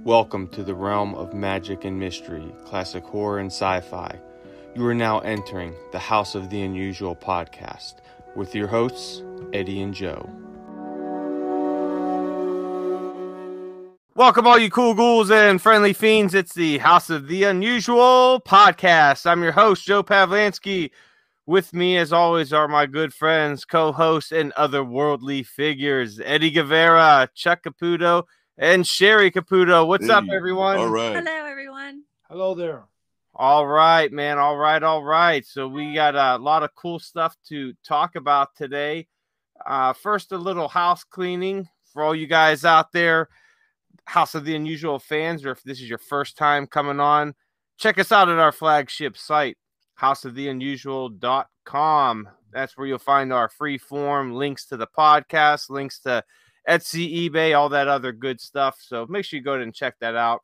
Welcome to the realm of magic and mystery, classic horror and sci-fi. You are now entering the House of the Unusual podcast with your hosts, Eddie and Joe. Welcome all you cool ghouls and friendly fiends. It's the House of the Unusual podcast. I'm your host, Joe Pavlansky. With me, as always, are my good friends, co-hosts, and otherworldly figures, Eddie Guevara, Chuck Caputo, and Sherry Caputo. What's up, everyone? All right. Hello, everyone. Hello there. All right, man. All right. So we got a lot of cool stuff to talk about today. First, a little house cleaning for all you guys out there, House of the Unusual fans, or if this is your first time coming on, check us out at our flagship site, houseoftheunusual.com. That's where you'll find our free form, links to the podcast, links to Etsy, eBay, all that other good stuff. So make sure you go ahead and check that out.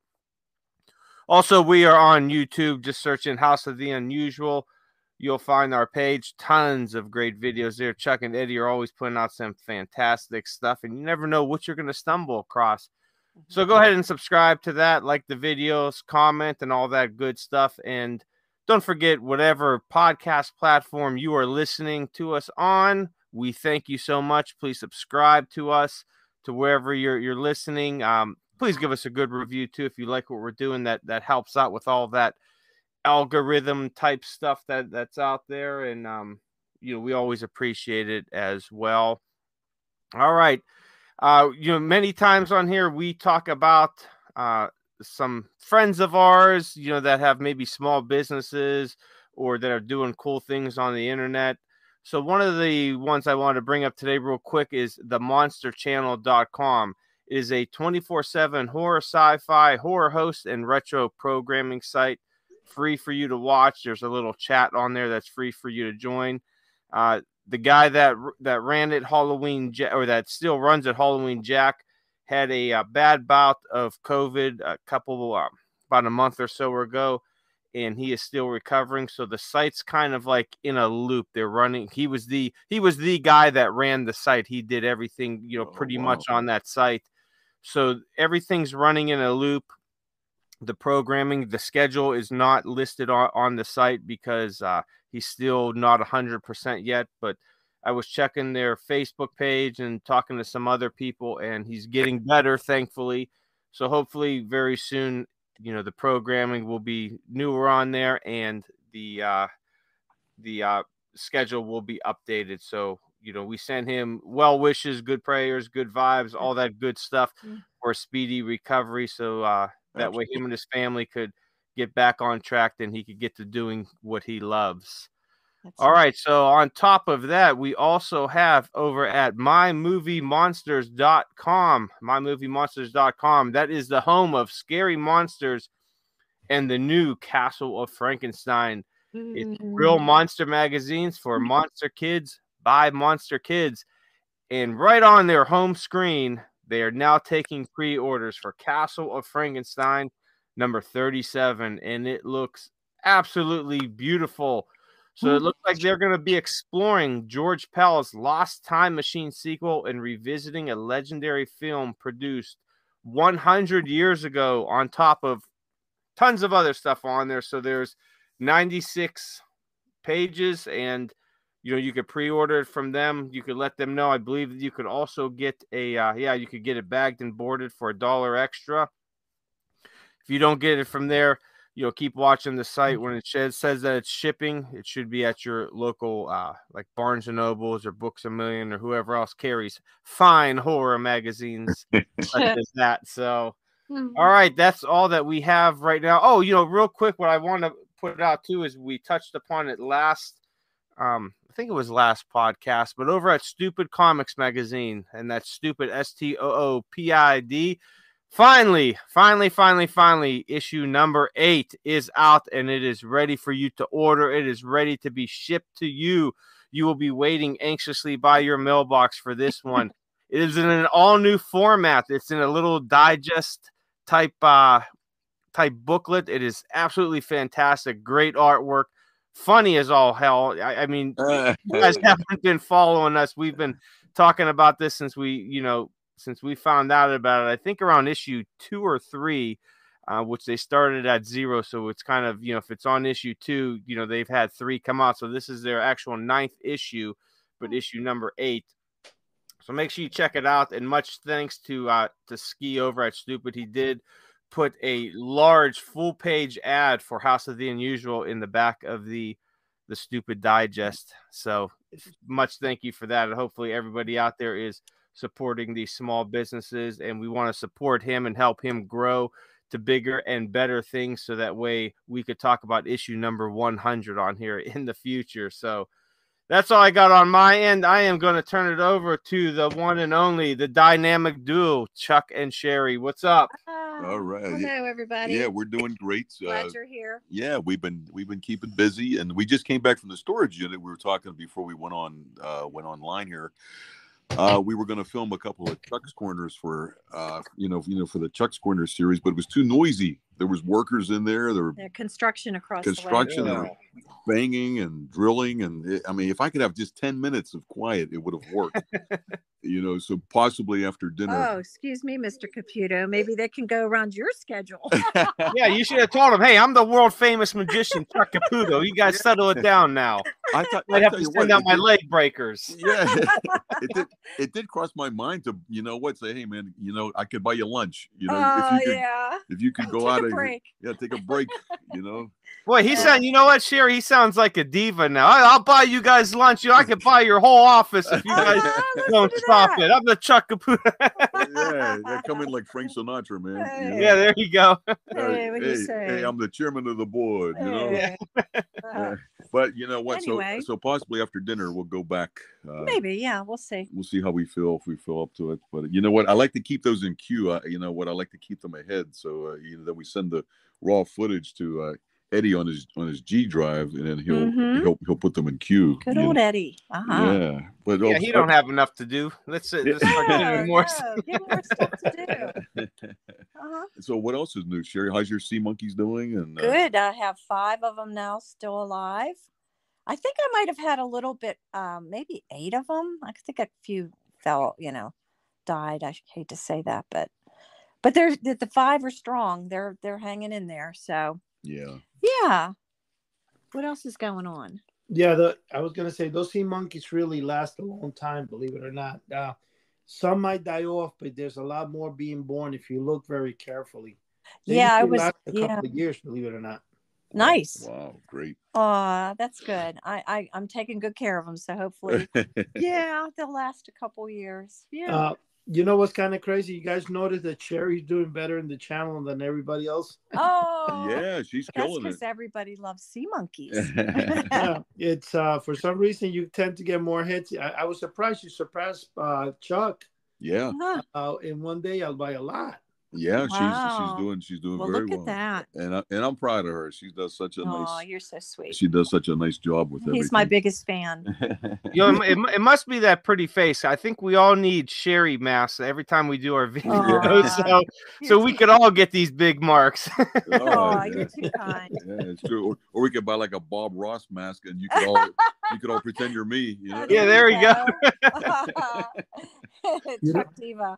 Also, we are on YouTube. Just search in House of the Unusual. You'll find our page. Tons of great videos there. Chuck and Eddie are always putting out some fantastic stuff, and you never know what you're going to stumble across. So go ahead and subscribe to that, like the videos, comment, and all that good stuff. And don't forget, whatever podcast platform you are listening to us on, we thank you so much. Please subscribe to us to wherever you're listening. Please give us a good review too if you like what we're doing. That helps out with all that algorithm type stuff that's out there, and we always appreciate it as well. All right, many times on here we talk about some friends of ours, that have maybe small businesses or that are doing cool things on the internet. So one of the ones I want to bring up today real quick is themonsterchannel.com. It is a 24/7 horror, sci-fi, horror host, and retro programming site. Free for you to watch. There's a little chat on there that's free for you to join. The guy that ran it, that still runs it, Halloween Jack, had a bad bout of COVID about a month or so ago, and he is still recovering. So the site's kind of like in a loop. They're running. He was the guy that ran the site. He did everything, pretty much on that site. So everything's running in a loop. The programming, the schedule is not listed on the site because he's still not 100% yet. But I was checking their Facebook page and talking to some other people, and he's getting better, thankfully. So hopefully very soon, the programming will be newer on there, and the schedule will be updated. So, we send him well wishes, good prayers, good vibes, all that good stuff for a speedy recovery. So that way him and his family could get back on track, and he could get to doing what he loves. All right. So on top of that, we also have over at mymoviemonsters.com, mymoviemonsters.com. That is the home of Scary Monsters and the new Castle of Frankenstein. It's real monster magazines for monster kids by monster kids. And right on their home screen, they are now taking pre-orders for Castle of Frankenstein number 37. And it looks absolutely beautiful. So it looks like they're going to be exploring George Pell's Lost Time Machine sequel and revisiting a legendary film produced 100 years ago, on top of tons of other stuff on there. So there's 96 pages, and you could pre-order it from them. You could let them know. I believe that you could also get you could get it bagged and boarded for $1 extra. If you don't get it from there, keep watching the site. When it says that it's shipping, it should be at your local like Barnes & Nobles or Books A Million or whoever else carries fine horror magazines such as that. So, all right, that's all that we have right now. Oh, real quick, what I want to put out too is we touched upon it last, I think it was last podcast, but over at Stupid Comics Magazine, and that's Stupid STOOPID. Finally, issue number 8 is out, and it is ready for you to order. It is ready to be shipped to you. You will be waiting anxiously by your mailbox for this one. It is in an all-new format. It's in a little digest type booklet. It is absolutely fantastic. Great artwork. Funny as all hell. I mean, you guys haven't been following us. We've been talking about this since we, since we found out about it, I think around issue 2 or 3, which they started at 0. So it's kind of, if it's on issue 2, they've had 3 come out. So this is their actual 9th issue, but issue number 8. So make sure you check it out. And much thanks to Ski over at Stupid. He did put a large full-page ad for House of the Unusual in the back of the Stupid Digest. So much thank you for that. And hopefully everybody out there is supporting these small businesses, and we want to support him and help him grow to bigger and better things, so that way we could talk about issue number 100 on here in the future. So that's all I got on my end. I am going to turn it over to the one and only, the dynamic duo, Chuck and Cheri. What's up? All right. Hello, everybody. Yeah, we're doing great. Glad you're here. Yeah, we've been keeping busy, and we just came back from the storage unit. We were talking before we went online here. We were going to film a couple of Chuck's Corners for for the Chuck's Corners series, but it was too noisy. There was workers in there. There were construction across construction the way. and banging and drilling, and if I could have just 10 minutes of quiet, it would have worked. So possibly after dinner. Oh, excuse me, Mr. Caputo. Maybe they can go around your schedule. Yeah, you should have told him, hey, I'm the world famous magician, Chuck Caputo. You guys settle it down now. I thought I'd have to send out my leg breakers. Yeah, it did cross my mind to, say, hey man, I could buy you lunch. If you could go out and take a break. Boy, he sounds. You know what, Cheri? He sounds like a diva now. I'll buy you guys lunch. I could buy your whole office if you guys don't stop it. I'm the Chuck Caputo. They come in like Frank Sinatra, man. Hey. Yeah, there you go. Hey, what do you say? Hey, I'm the chairman of the board. Hey. But you know what? Anyway. So possibly after dinner we'll go back. Maybe, yeah, we'll see. We'll see how we feel, if we feel up to it. But you know what? I like to keep those in queue. I like to keep them ahead. So that we send the raw footage to Eddie on his G drive, and then he'll put them in queue. Good old Eddie. Yeah, but he don't have enough to do. Let's start getting more. Get more stuff to do. So what else is new, Cheri? How's your sea monkeys doing? And good. I have 5 of them now still alive. I think I might have had a little bit, maybe 8 of them. I think a few fell, died. I hate to say that, but the 5 are strong. They're hanging in there. So yeah. What else is going on? Yeah, I was gonna say those sea monkeys really last a long time, believe it or not. Some might die off, but there's a lot more being born if you look very carefully. I was last a couple of years, believe it or not. Nice. Wow, great. That's good. I'm taking good care of them, so hopefully, they'll last a couple years. Yeah. You know what's kind of crazy? You guys noticed that Cheri's doing better in the channel than everybody else? Oh, yeah, she's killing it. That's because everybody loves sea monkeys. Yeah, it's for some reason you tend to get more hits. I was surprised you surpassed Chuck. Yeah. In one day, I'll buy a lot. Yeah, wow. she's doing well, very look well. At that. And I'm proud of her. She does such a nice. Oh, you're so sweet. She does such a nice job with everything. He's my biggest fan. It must be that pretty face. I think we all need Cheri masks every time we do our videos, so we could all get these big marks. You're too kind. Yeah, it's true. Or we could buy like a Bob Ross mask, and you could all pretend you're me. Yeah, there we go. Chuck Diva.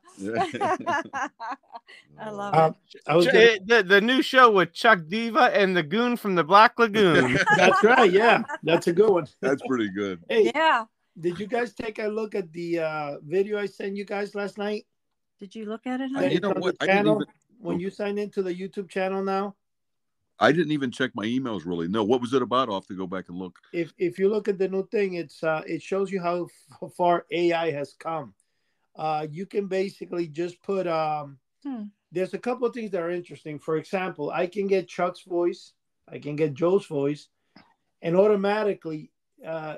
I love it. The new show with Chuck Diva and the Goon from the Black Lagoon. That's right. Yeah, that's a good one. That's pretty good. Hey, did you guys take a look at the video I sent you guys last night? Did you look at it? You know what? When you sign into the YouTube channel now, I didn't even check my emails really. No, what was it about? I'll have to go back and look. If you look at the new thing, it shows you how far AI has come. You can basically just put there's a couple of things that are interesting. For example, I can get Chuck's voice, I can get Joe's voice, and automatically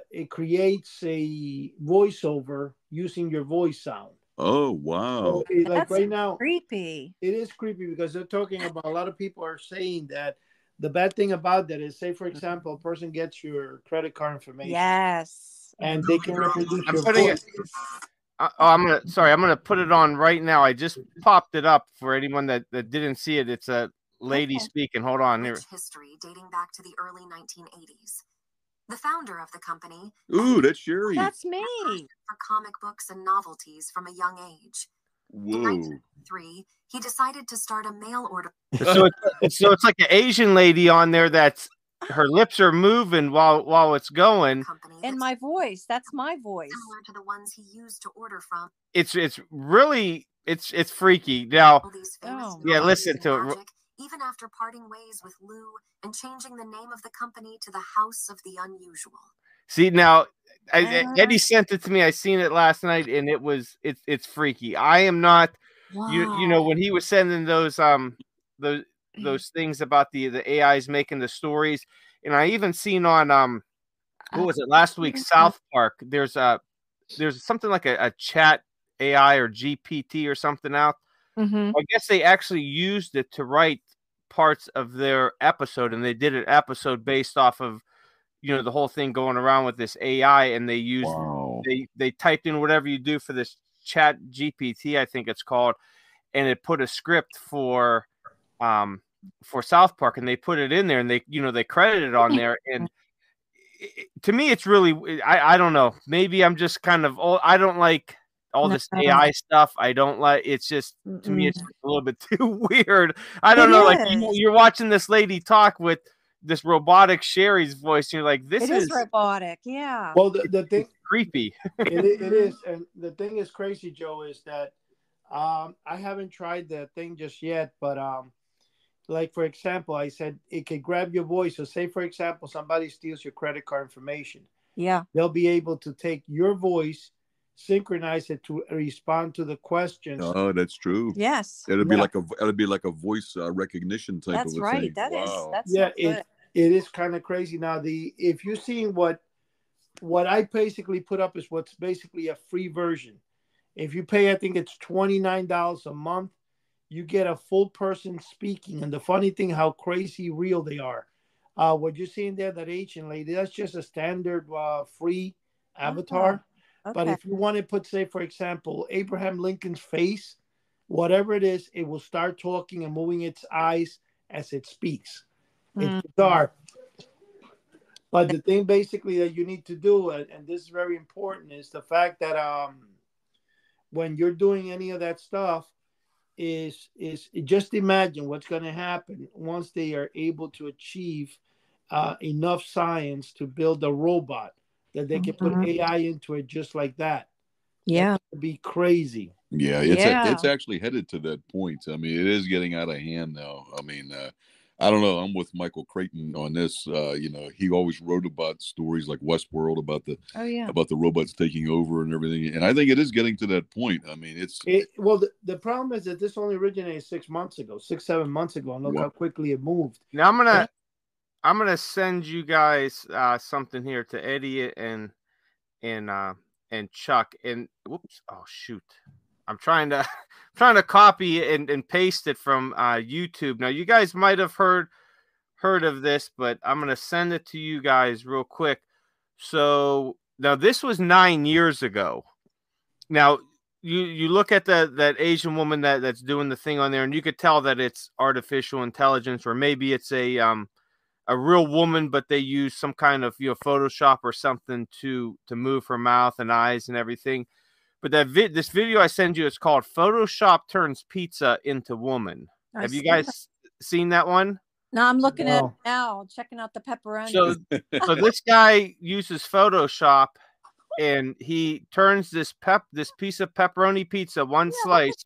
it creates a voiceover using your voice sound. Oh, wow. So like right now, creepy. It is creepy because they're talking about, a lot of people are saying that the bad thing about that is, say, for example, a person gets your credit card information. Yes. And they can reproduce your voice. I'm gonna put it on right now. I just popped it up for anyone that didn't see it. It's a lady speaking. Hold on here. History dating back to the early 1980s. The founder of the company. Ooh, that's Cheri. That's me. For comic books and novelties from a young age. Whoa. 1903, he decided to start a mail order. So it's like an Asian lady on there that's her lips are moving while it's going. Company And that's my voice, that's my voice. similar to the ones he used to order from. It's really it's freaky. Now, All these famous Oh, yeah, notes listen and to it. magic, even after parting ways with Lou and changing the name of the company to the House of the Unusual. See, now Eddie sent it to me. I seen it last night, and it's freaky. I am not. wow. You know, when he was sending those things about the AIs making the stories, and I even seen on what was it last week, South Park, there's something like a chat AI or GPT or something out. Mm-hmm. I guess they actually used it to write parts of their episode, and they did an episode based off of, you know, the whole thing going around with this AI, and they used they typed in whatever you do for this chat GPT, I think it's called, and it put a script for South Park, and they put it in there, and they credited it on there. And to me, it's really, I don't know, maybe I'm just kind of old. I don't like all this AI stuff. I don't like, it's just, to me, it's a little bit too weird. I don't know, like you're watching this lady talk with this robotic Cheri's voice, and you're like, this is robotic. Yeah. Well, the thing, creepy. it is, and the thing is crazy, Joe, is that I haven't tried the thing just yet, but like for example, I said it could grab your voice. So say for example, somebody steals your credit card information. Yeah. They'll be able to take your voice, synchronize it to respond to the questions. Oh, that's true. Yes. It'll be like a voice recognition type That's of a right. thing. That is. Wow. That's Yeah, so good. it is kind of crazy. Now, if you've seen what I basically put up is what's basically a free version. If you pay, I think it's $29 a month, you get a full person speaking. And the funny thing, how crazy real they are. What you're seeing there, that Asian lady, that's just a standard free avatar. Okay. But if you want to put, say, for example, Abraham Lincoln's face, whatever it is, it will start talking and moving its eyes as it speaks. It's bizarre. But the thing basically that you need to do, and this is very important, is the fact that when you're doing any of that stuff, is just imagine what's going to happen once they are able to achieve enough science to build a robot that they can put AI into it just like that. Yeah. That would be crazy. Yeah, it's actually headed to that point. I mean, it is getting out of hand now. I mean, I don't know. I'm with Michael Creighton on this. You know, he always wrote about stories like Westworld about the robots taking over and everything. And I think it is getting to that point. I mean, the problem is that this only originated 6 months ago, 7 months ago, and look how quickly it moved. Now I'm gonna send you guys something here to Eddie and Chuck. And whoops, oh shoot. I'm trying to copy and paste it from YouTube. Now, you guys might have heard of this, but I'm going to send it to you guys real quick. So now this was 9 years ago. Now you look at that Asian woman that's doing the thing on there, and you could tell that it's artificial intelligence, or maybe it's a real woman, but they use some kind of Photoshop or something to move her mouth and eyes and everything. But this video I send you is called "Photoshop Turns Pizza into Woman." Have you guys seen that one? No, I'm looking at it now, checking out the pepperoni. So this guy uses Photoshop, and he turns this piece of pepperoni pizza, one slice,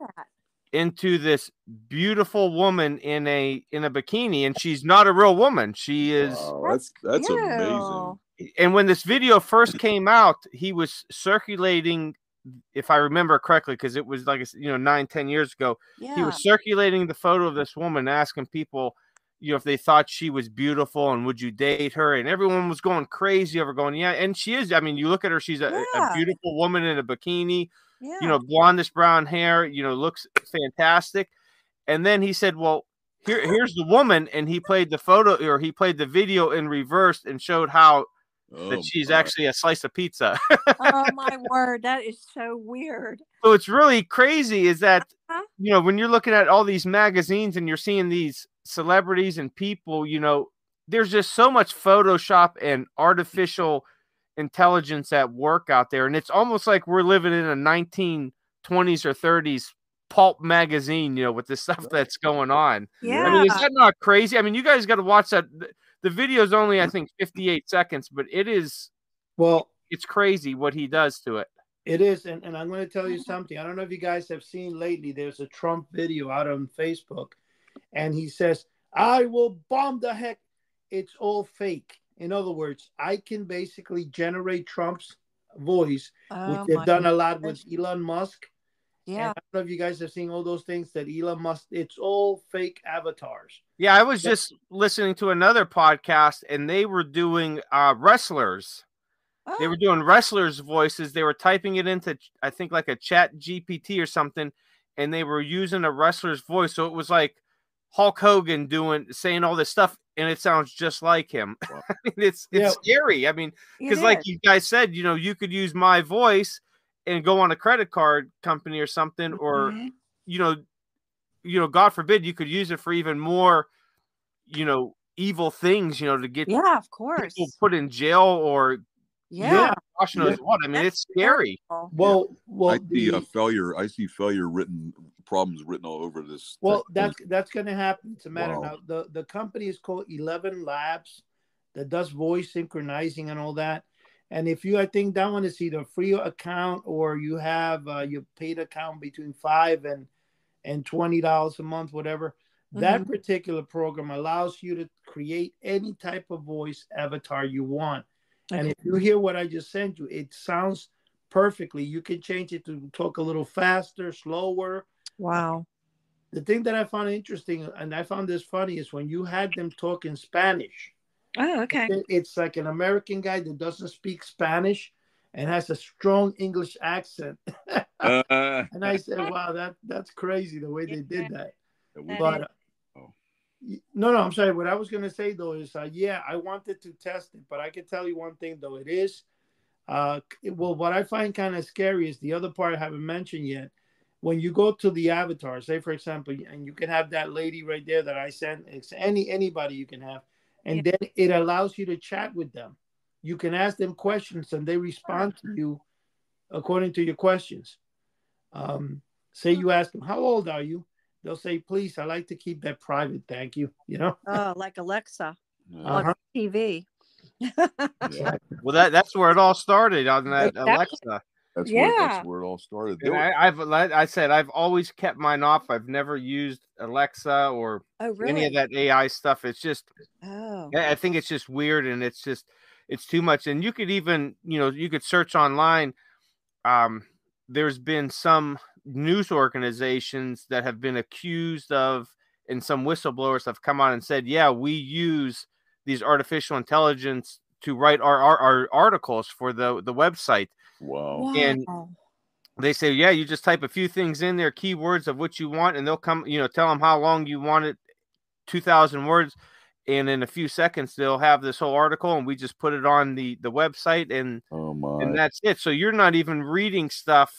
into this beautiful woman in a bikini, and she's not a real woman. She is. Wow, that's amazing. And when this video first came out, he was circulating, if I remember correctly, because it was like 9-10 years ago. Yeah. He was circulating the photo of this woman, asking people, if they thought she was beautiful and would you date her, and everyone was going crazy over going, yeah, and she is. I mean, you look at her, she's a beautiful woman in a bikini, blondish brown hair, looks fantastic. And then he said, well, here's the woman, and he played the photo, or he played the video in reverse and showed how that she's actually a slice of pizza. Oh my word, that is so weird. So it's really crazy is that, when you're looking at all these magazines and you're seeing these celebrities and people, there's just so much Photoshop and artificial intelligence at work out there. And it's almost like we're living in a 1920s or 30s pulp magazine, with the stuff that's going on. Yeah. I mean, is that not crazy? I mean, you guys got to watch that. The video is only, I think, 58 seconds, but it's crazy what he does to it. It is, and I'm going to tell you something. I don't know if you guys have seen lately, there's a Trump video out on Facebook, and he says, I will bomb the heck. It's all fake. In other words, I can basically generate Trump's voice, which they've done a lot with Elon Musk. Yeah. And I don't know if you guys have seen all those things that Elon Musk, it's all fake avatars. Yeah, I was just listening to another podcast, and they were doing wrestlers. They were doing wrestlers' voices. They were typing it into, I think, like a chat GPT or something, and they were using a wrestler's voice. So it was like Hulk Hogan saying all this stuff, and it sounds just like him. Wow. It's scary. I mean, because like you guys said, you could use my voice and go on a credit card company or something, or, God forbid, you could use it for even more, evil things, to get of course people put in jail or gosh knows what. I mean, it's scary. Well, I see failure problems written all over this. Well, that's going to happen. It's a matter now. The company is called 11 Labs that does voice synchronizing and all that. And if I think that one is either a free account or you have your paid account between $5 and $20 a month, whatever. That particular program allows you to create any type of voice avatar you want. And if you hear what I just sent you, it sounds perfectly. You can change it to talk a little faster, slower. Wow. The thing that I found interesting, and I found this funny, is when you had them talk in Spanish. Oh, okay. It's like an American guy that doesn't speak Spanish and has a strong English accent. And I said, wow, that's crazy the way they did that. But no, I'm sorry. What I was going to say, though, is, I wanted to test it, but I can tell you one thing, though. It is, what I find kind of scary is the other part I haven't mentioned yet. When you go to the avatar, say, for example, and you can have that lady right there that I sent, it's anybody you can have, and then it allows you to chat with them. You can ask them questions, and they respond to you according to your questions. Say you ask them, how old are you? They'll say, please, I like to keep that private. Thank you. Oh, like Alexa on TV. Well, that's where it all started on that Alexa. That's where it all started. I said I've always kept mine off. I've never used Alexa or any of that AI stuff. It's just, I think it's just weird, and it's too much. And you could even, you could search online. There's been some news organizations that have been accused of, and some whistleblowers have come on and said, we use these artificial intelligence to write our articles for the website. Wow. And they say, you just type a few things in there, keywords of what you want, and they'll come, tell them how long you want it, 2,000 words. And in a few seconds, they'll have this whole article, and we just put it on the website, and that's it. So you're not even reading stuff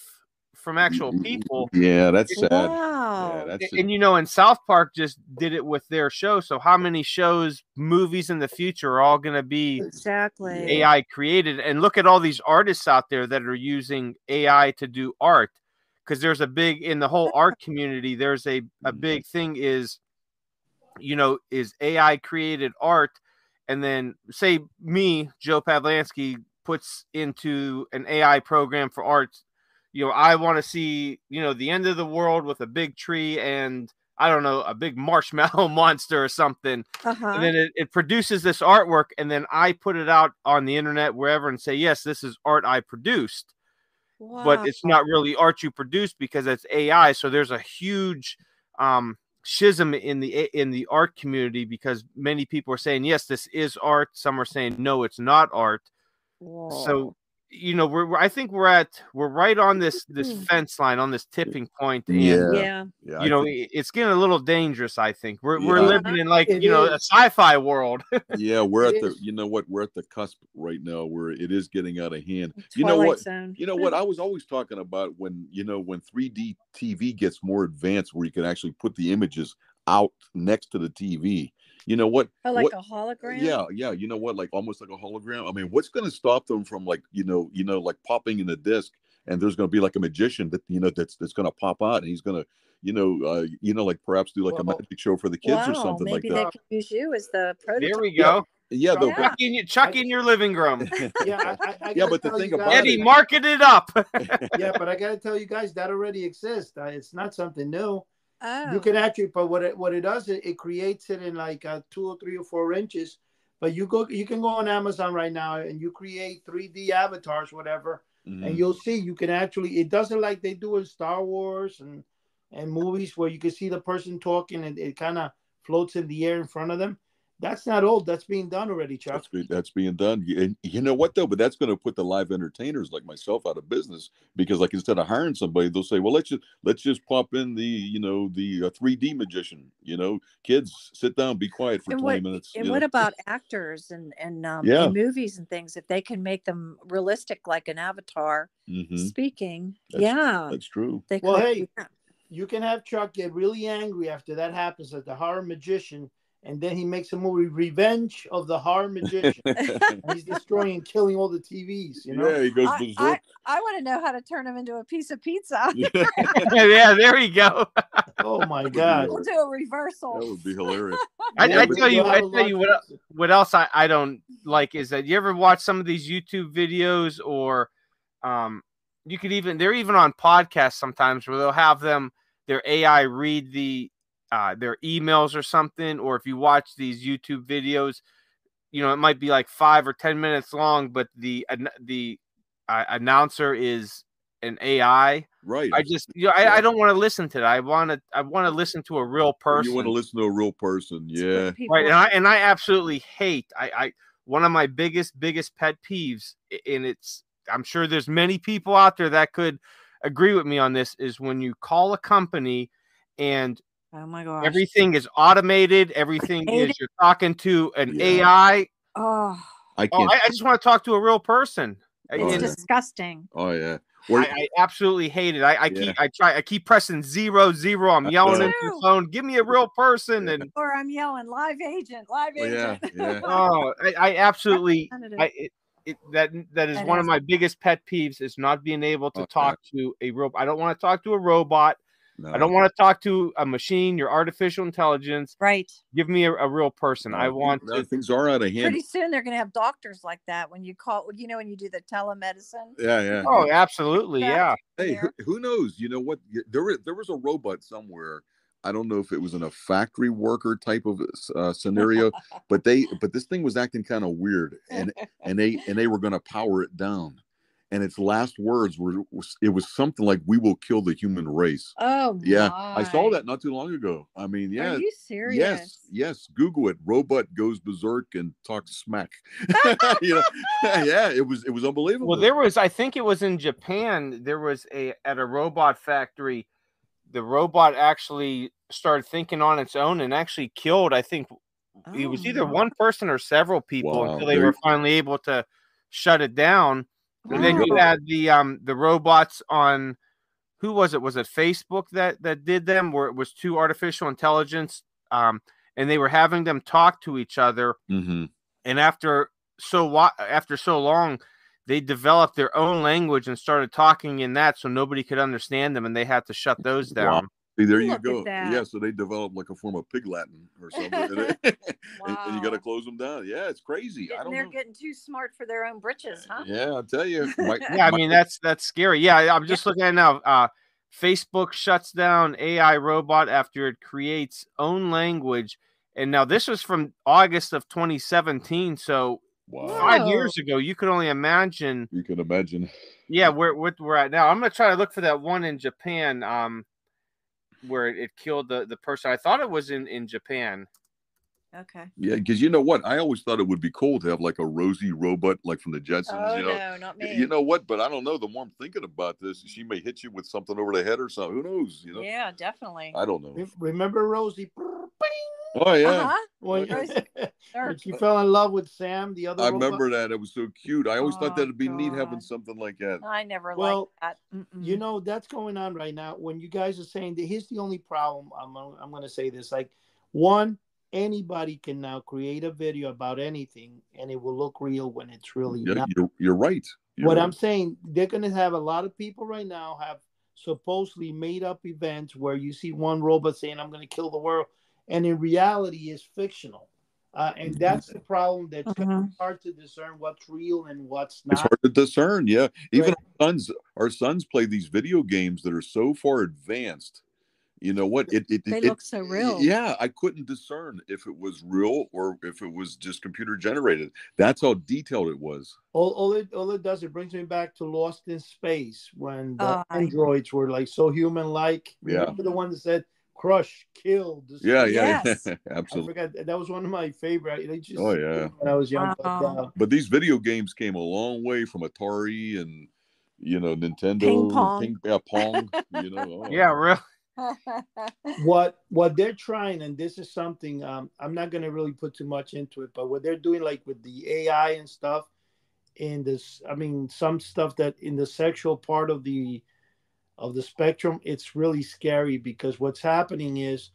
from actual people. Yeah, that's sad. Wow. Yeah, and in South Park just did it with their show. So how many shows, movies in the future are all going to be AI created? And look at all these artists out there that are using AI to do art, because there's a big, in the whole art community, there's a big thing is AI created art, and then say me, Joe Pavlansky, puts into an AI program for art. I want to see, the end of the world with a big tree and, I don't know, a big marshmallow monster or something. And then it produces this artwork, and then I put it out on the internet, wherever, and say, yes, this is art I produced. Wow. But it's not really art you produced because it's AI. So there's a huge schism in the art community, because many people are saying, yes, this is art. Some are saying, no, it's not art. Whoa. So I think we're right on this fence line, on this tipping point. And, it's getting a little dangerous. I think we're living in a sci-fi world. Yeah, we're at the cusp right now where it is getting out of hand. Zone. You know what I was always talking about, when 3D TV gets more advanced, where you can actually put the images out next to the TV. You know what? Oh, like a hologram? Yeah. You know what? Like almost like a hologram. I mean, what's going to stop them from like popping in the disc and there's going to be like a magician that that's going to pop out, and he's going to like perhaps do like a magic show for the kids or something like maybe that. they could use you as the prototype. There we go. Yeah, Chuck in your living room. Yeah, but the thing about Eddie, market it up. Yeah, but I got to tell you guys that already exists. It's not something new. Oh. You can actually, but what it does, it creates it in like 2 or 3 or 4 inches. But you can go on Amazon right now and you create 3D avatars, whatever, and you'll see you can actually. It doesn't like they do in Star Wars and movies where you can see the person talking and it kind of floats in the air in front of them. That's not old. That's being done already, Chuck. That's being done. And you know what, though? But that's going to put the live entertainers like myself out of business because, like, instead of hiring somebody, they'll say, well, let's just pop in the 3D magician. Kids, sit down, be quiet for 20 minutes. And what about actors and in movies and things? If they can make them realistic, like an avatar speaking, that's true. Well, hey, you can have Chuck get really angry after that happens at the horror magician. And then he makes a movie, Revenge of the Horror Magician. And he's destroying and killing all the TVs, Yeah, he goes berserk. I want to know how to turn him into a piece of pizza. Yeah, there you go. Oh, my God. We'll do a reversal. That would be hilarious. I tell you what else I don't like is that you ever watch some of these YouTube videos or you could they're even on podcasts sometimes where they'll have their AI read their emails or something, or if you watch these YouTube videos, it might be like 5 or 10 minutes long, but the announcer is an AI. Right. I just, I don't want to listen to that. I want to listen to a real person. You want to listen to a real person, yeah. Right, and I absolutely hate. One of my biggest pet peeves, and I'm sure there's many people out there that could agree with me on this, is when you call a company and oh my gosh, everything is automated. Everything is you're talking to an AI. Oh, I can't. I just want to talk to a real person. It's disgusting. Oh yeah. I absolutely hate it. I keep pressing 0, 0. I'm yelling into the phone. Give me a real person, or I'm yelling live agent. Yeah. Oh, I absolutely. That is one of my biggest pet peeves is not being able to talk to a robot. I don't want to talk to a robot. No. I don't want to talk to a machine, your artificial intelligence. Right. Give me a real person. I want to. Things are out of hand. Pretty soon they're going to have doctors like that when you call, when you do the telemedicine. Yeah. Oh, absolutely. Yeah. Hey, who knows? You know what? There was a robot somewhere. I don't know if it was in a factory worker type of scenario, but this thing was acting kind of weird, and they were going to power it down. And its last words it was something like, "We will kill the human race." Oh, yeah. My. I saw that not too long ago. I mean, yeah. Are you serious? Yes. Google it. Robot goes berserk and talks smack. Yeah, it was unbelievable. Well, I think it was in Japan. There was at a robot factory. The robot actually started thinking on its own and actually killed, I think it was either one person or several people until they were finally able to shut it down. Wow. And then you had the robots on, who was it? Was it Facebook that did them, where it was 2 artificial intelligence and they were having them talk to each other. Mm-hmm. And after so long, they developed their own language and started talking in that, so nobody could understand them, and they had to shut those down. Wow. See, there you go. Yeah, so they developed like a form of Pig Latin or something, and you got to close them down. Yeah, it's crazy. They're getting too smart for their own britches, huh? Yeah, I'll tell you. I mean, that's scary. Yeah, I'm just looking at it now. Facebook shuts down AI robot after it creates own language, and now this was from August of 2017. So. Wow. 5 years ago, you could only imagine. You can imagine. Yeah, where we're at now. I'm gonna try to look for that one in Japan, where it killed the person. I thought it was in Japan. Okay. Yeah, because you know what? I always thought it would be cool to have like a Rosie robot, like from the Jetsons. Oh, no, not me. You know what? But I don't know. The more I'm thinking about this, she may hit you with something over the head or something. Who knows? Yeah, definitely. I don't know. Remember Rosie? Oh yeah. Uh-huh. When she fell in love with Sam, the other. I remember that. It was so cute. I always thought that'd be neat having something like that. I never liked that. You know, that's going on right now. When you guys are saying that, here's the only problem. I'm going to say this. Like, one, anybody can now create a video about anything, and it will look real when it's really not. You're right. What I'm saying, they're going to have a lot of people right now have supposedly made up events where you see one robot saying, I'm going to kill the world. And in reality, is fictional. And that's the problem. That's hard to discern what's real and what's not. It's hard to discern. Yeah. Even Right. our sons play these video games that are so far advanced. You know what? They look so real. Yeah, I couldn't discern if it was real or if it was just computer generated. That's how detailed it was. All it does, it brings me back to Lost in Space when the androids were like so human-like. Remember the one that said crush, kill, destroy? Yeah, Yes. absolutely. I forgot, that was one of my favorite. Oh yeah, when I was young. But these video games came a long way from Atari and Nintendo, Pong. Pong. Yeah, really. What they're trying, and this is something I'm not going to really put too much into it, but what they're doing, like with the AI and stuff, in this, I mean, some stuff that in the sexual part of the spectrum, it's really scary because what's happening is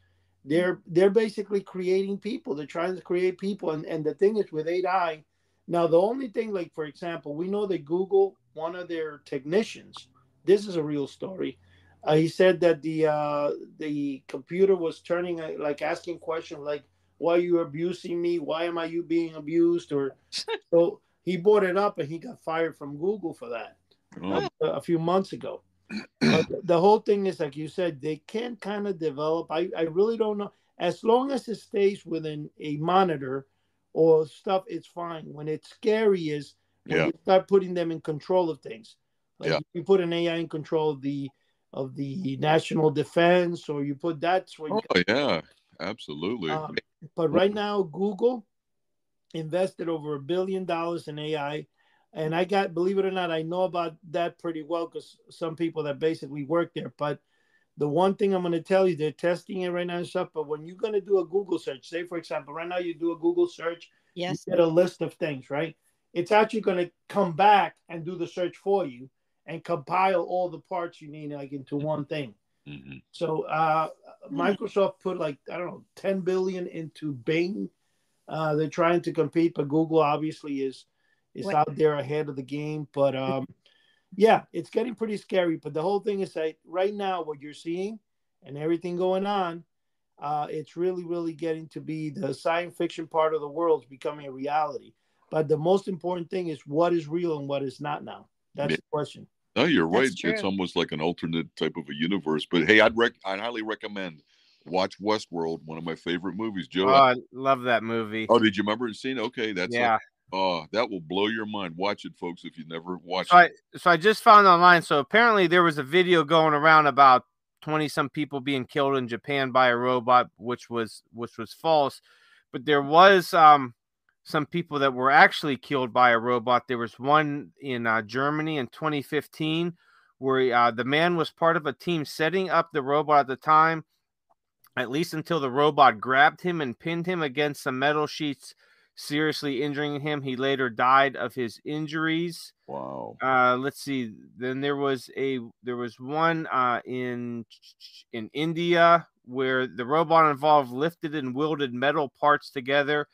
they're basically creating people. They're trying to create people, and the thing is with AI. Now, the only thing, like for example, we know that Google, one of their technicians, this is a real story. He said that the computer was turning like asking questions like, "Why are you abusing me? Why am I you being abused?" Or so he brought it up and he got fired from Google for that a few months ago. But the whole thing is, like you said, they can kind of develop. I really don't know. As long as it stays within a monitor or stuff, it's fine. When it's scary is when you start putting them in control of things. Like if you put an AI in control of the national defense, or you put that's where absolutely. But right now, Google invested over $1 billion in AI. And I got, believe it or not, I know about that pretty well because some people that basically work there. But the one thing I'm going to tell you, they're testing it right now and stuff. But when you're going to do a Google search, say, for example, right now you do a Google search, you get a list of things, right? It's actually going to come back and do the search for you and compile all the parts you need like into one thing. So Microsoft put like, I don't know, 10 billion into Bing. They're trying to compete, but Google obviously is out there ahead of the game. But yeah, it's getting pretty scary. But the whole thing is that right now, what you're seeing and everything going on, it's really, really getting to be the science fiction part of the world is becoming a reality. But the most important thing is what is real and what is not now. That's the question. No, you're right. It's almost like an alternate type of a universe. But hey, I'd highly recommend watch Westworld, one of my favorite movies. Joe, I love that movie. Oh, did you remember seeing? Okay, that's that will blow your mind. Watch it, folks, if you never watched it. So I just found online. So apparently there was a video going around about 20-some people being killed in Japan by a robot, which was false. But there was some people that were actually killed by a robot. There was one in Germany in 2015 where the man was part of a team setting up the robot at the time, at least until the robot grabbed him and pinned him against some metal sheets, seriously injuring him. He later died of his injuries. Wow. Let's see. Then there was one in India where the robot involved lifted and welded metal parts together.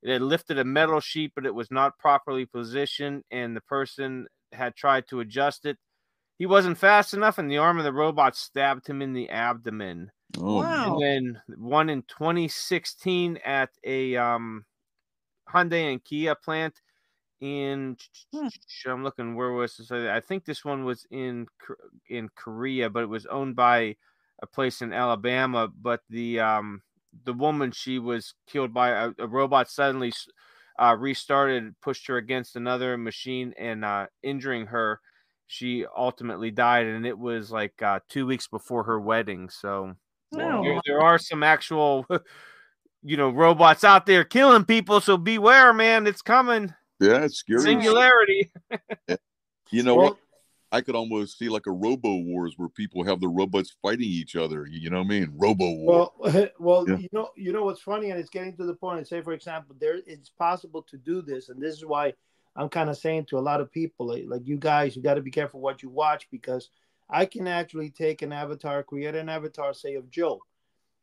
It had lifted a metal sheet, but it was not properly positioned, and the person had tried to adjust it. He wasn't fast enough, and the arm of the robot stabbed him in the abdomen. Oh, wow. And then one in 2016 at a Hyundai and Kia plant in I'm looking, where was this? I think this one was in Korea, but it was owned by a place in Alabama. But the woman, she was killed by a robot, suddenly restarted, pushed her against another machine and injuring her. She ultimately died, and it was like 2 weeks before her wedding. So there are some actual robots out there killing people, so beware, man. It's coming. Yeah, it's scary. Singularity. You know what? I could almost see like a Robo Wars where people have the robots fighting each other. You know what I mean? Robo War. Well, yeah. You know what's funny, and it's getting to the point. Say, for example, it's possible to do this, and this is why I'm kind of saying to a lot of people, like you guys, you got to be careful what you watch, because I can actually take an avatar, create an avatar, say of Joe,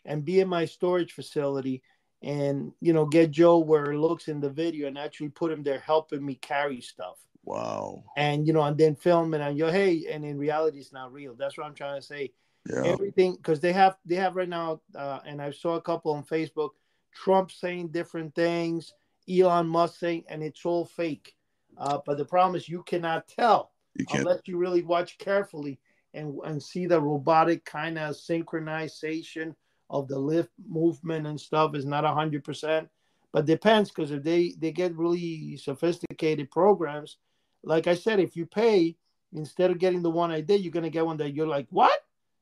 and be in my storage facility, and get Joe where it looks in the video, and actually put him there helping me carry stuff. Wow. And and then film it and hey, and in reality it's not real. That's what I'm trying to say. Yeah. Everything, because they have right now, and I saw a couple on Facebook, Trump saying different things, Elon Musk saying, and it's all fake. But the problem is you cannot tell unless you really watch carefully and see the robotic kind of synchronization of the lift movement and stuff is not 100%, but depends, because if they get really sophisticated programs, like I said, if you pay, instead of getting the one I did, you're going to get one that you're like, what?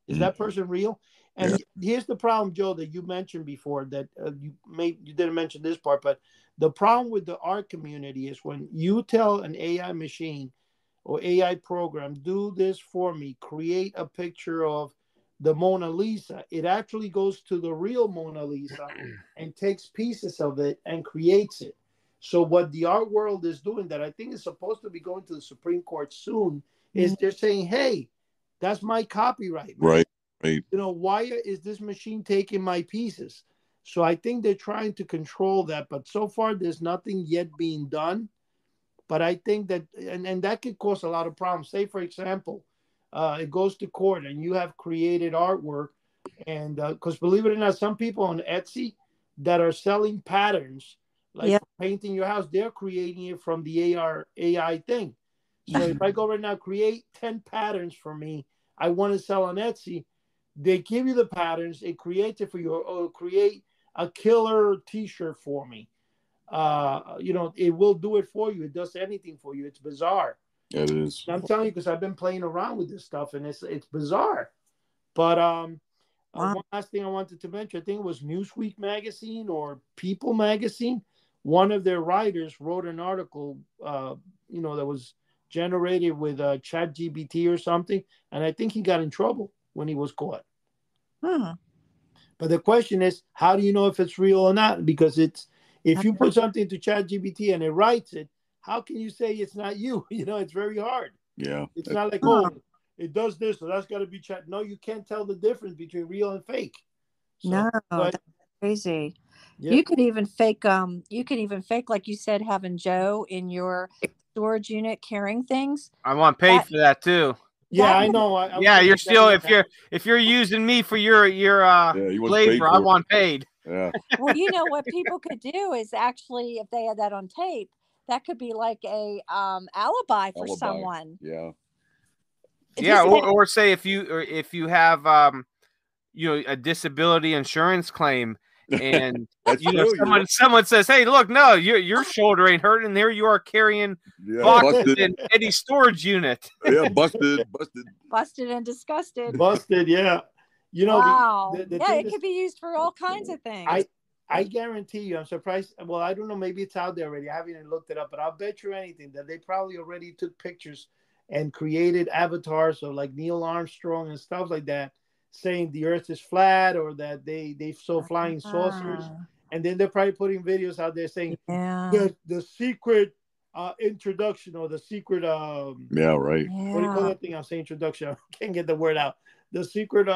Is that person real? And here's the problem, Joe, that you mentioned before, that you didn't mention this part, but the problem with the art community is when you tell an AI machine or AI program, do this for me, create a picture of the Mona Lisa, it actually goes to the real Mona Lisa and takes pieces of it and creates it. So what the art world is doing, that I think is supposed to be going to the Supreme Court soon, is they're saying, hey, that's my copyright, man. Right. Why is this machine taking my pieces? So I think they're trying to control that, but so far there's nothing yet being done. But I think that, and that could cause a lot of problems. Say, for example, it goes to court and you have created artwork, and because believe it or not, some people on Etsy that are selling patterns, like painting your house, they're creating it from the AI thing. So if I go right now, create 10 patterns for me, I want to sell on Etsy, they give you the patterns, it creates it for you, or create a killer t-shirt for me. It will do it for you. It does anything for you. It's bizarre. It is. I'm telling you, because I've been playing around with this stuff, and it's bizarre. But one last thing I wanted to mention, I think it was Newsweek magazine or People magazine. One of their writers wrote an article, that was generated with ChatGPT or something, and I think he got in trouble when he was caught. But the question is, how do you know if it's real or not? Because if you put something to ChatGPT and it writes it, how can you say it's not you? It's very hard. Yeah. It's not like, it does this, so that's got to be Chat. No, you can't tell the difference between real and fake. So, that's crazy. Yeah. You could even fake, like you said, having Joe in your storage unit carrying things. I want paid for that too. Yeah, I know. You're still, if you're using me for your labor, I want paid. Yeah. Well, what people could do is actually, if they had that on tape, that could be like a alibi for someone. Yeah. Or say if you have a disability insurance claim, and someone says, hey, look, no, your shoulder ain't hurting, there you are carrying boxes in Eddie's storage unit. Yeah, busted And disgusted. Busted, yeah. Wow. It could be used for all kinds of things. I guarantee you, I'm surprised. Well, I don't know, maybe it's out there already. I haven't even looked it up, but I'll bet you anything that they probably already took pictures and created avatars of like Neil Armstrong and stuff like that, saying the earth is flat, or that they saw flying saucers. And then they're probably putting videos out there saying the secret introduction, or the secret right. What do you call that thing? I'm saying introduction. I can't get the word out. The secret